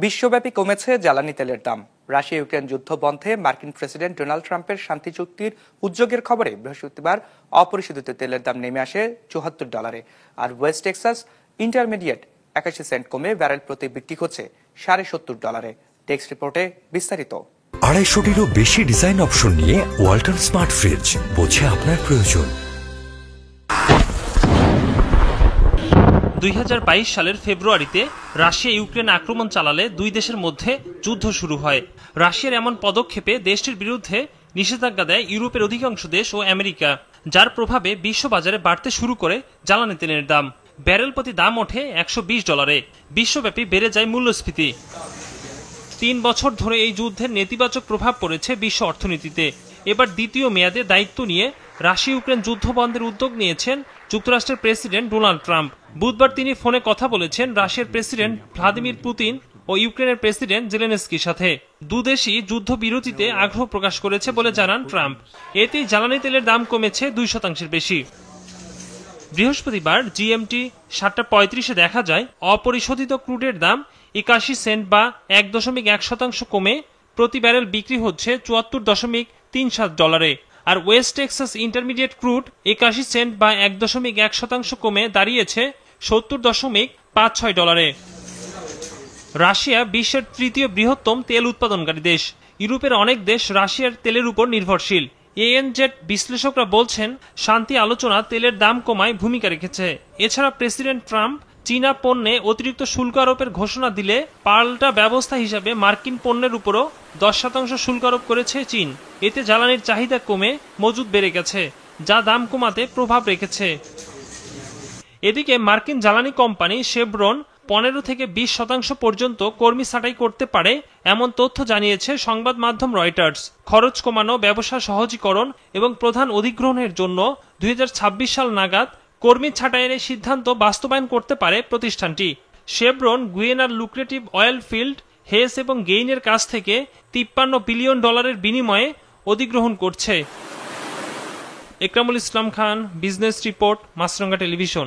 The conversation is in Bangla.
বিশ্বব্যাপী কমেছে জ্বালানি তেলের দাম। রাশিয়া ইউক্রেন যুদ্ধ বন্ধে মার্কিন প্রেসিডেন্ট ডোনাল্ড ট্রাম্পের শান্তি চুক্তির উদ্যোগের খবরে বৃহস্পতিবার অপরিশোধিত তেলের দাম নেমে আসে $74, আর ওয়েস্ট টেক্সাস ইন্টারমিডিয়েট 81 সেন্ট কমে ব্যারেল প্রতি বিক্রি হচ্ছে $70.50। টেক্সট রিপোর্টে বিস্তারিত। 250-টিরও বেশি ডিজাইন অপশন নিয়ে ওয়ালটন স্মার্ট ফ্রিজ, বোঝে আপনার প্রয়োজন। 2022 সালের ফেব্রুয়ারিতে রাশিয়া ইউক্রেন আক্রমণ চালালে দুই দেশের মধ্যে যুদ্ধ শুরু হয়। রাশিয়ার এমন পদক্ষেপে দেশটির বিরুদ্ধে নিষেধাজ্ঞা দেয় ইউরোপের অধিকাংশ দেশ ও আমেরিকা, যার প্রভাবে বিশ্ববাজারে বাড়তে শুরু করে জ্বালানি তেলের দাম। ব্যারেল প্রতি দাম ওঠে $120। বিশ্বব্যাপী বেড়ে যায় মূল্যস্ফীতি। 3 বছর ধরে এই যুদ্ধের নেতিবাচক প্রভাব পড়েছে বিশ্ব অর্থনীতিতে। এবার দ্বিতীয় মেয়াদে দায়িত্ব নিয়ে রাশিয়া ইউক্রেন যুদ্ধ বন্ধের উদ্যোগ নিয়েছেন যুক্তরাষ্ট্রের প্রেসিডেন্ট ডোনাল্ড ট্রাম্প। বুধবার তিনি ফোনে কথা বলেছেন রাশিয়ার প্রেসিডেন্ট ভ্লাদিমির পুতিন ও ইউক্রেনের প্রেসিডেন্ট জেলেনস্কির সাথে। দুদেশই যুদ্ধবিরতিতে আগ্রহ প্রকাশ করেছে বলে জানান ট্রাম্প। এতেই জ্বালানি তেলের দাম কমেছে 2% বেশি। বৃহস্পতিবার GMT 7:35-এ দেখা যায় অপরিশোধিত ক্রুডের দাম 81 সেন্ট বা 1.1% কমে প্রতি ব্যারেল বিক্রি হচ্ছে $74.37, আর West Texas Intermediate crude 81 cent বা 1.1% কমে দাঁড়িয়েছে $70.56। রাশিয়া বিশ্বের তৃতীয় বৃহত্তম তেল উৎপাদনকারী দেশ। ইউরোপের অনেক দেশ রাশিয়ার তেলের উপর নির্ভরশীল। ANZ বিশ্লেষকরা বলছেন শান্তি আলোচনা তেলের দাম কমায় ভূমিকা রেখেছে। এছাড়া প্রেসিডেন্ট ট্রাম্প চীনা পণ্যে অতিরিক্ত শুল্ক আরোপের ঘোষণা দিলে পাল্টা ব্যবস্থা হিসাবে মার্কিন পণ্যের উপরও 10% শুল্ক আরোপ করেছে চীন। এতে জ্বালানির চাহিদা কমে মজুদ বেড়ে গেছে, যা দাম কমাতে প্রভাব রেখেছে। এদিকে মার্কিন জ্বালানি কোম্পানি শেভরন 15 থেকে 20% পর্যন্ত কর্মী ছাঁটাই করতে পারে, এমন তথ্য জানিয়েছে সংবাদ মাধ্যম রয়টার্স। খরচ কমানো, ব্যবসা সহজীকরণ এবং প্রধান অধিগ্রহণের জন্য 2026 সাল নাগাদ কর্মী ছাঁটাইয়ের সিদ্ধান্ত বাস্তবায়ন করতে পারে প্রতিষ্ঠানটি। শেভরন গুয়েনার লুক্রেটিভ অয়েল ফিল্ড হেস এবং গেইনের কাছ থেকে $53 বিলিয়ন বিনিময়ে অধিগ্রহণ করছে। Ekramul Islam Khan, business report, Maasranga television.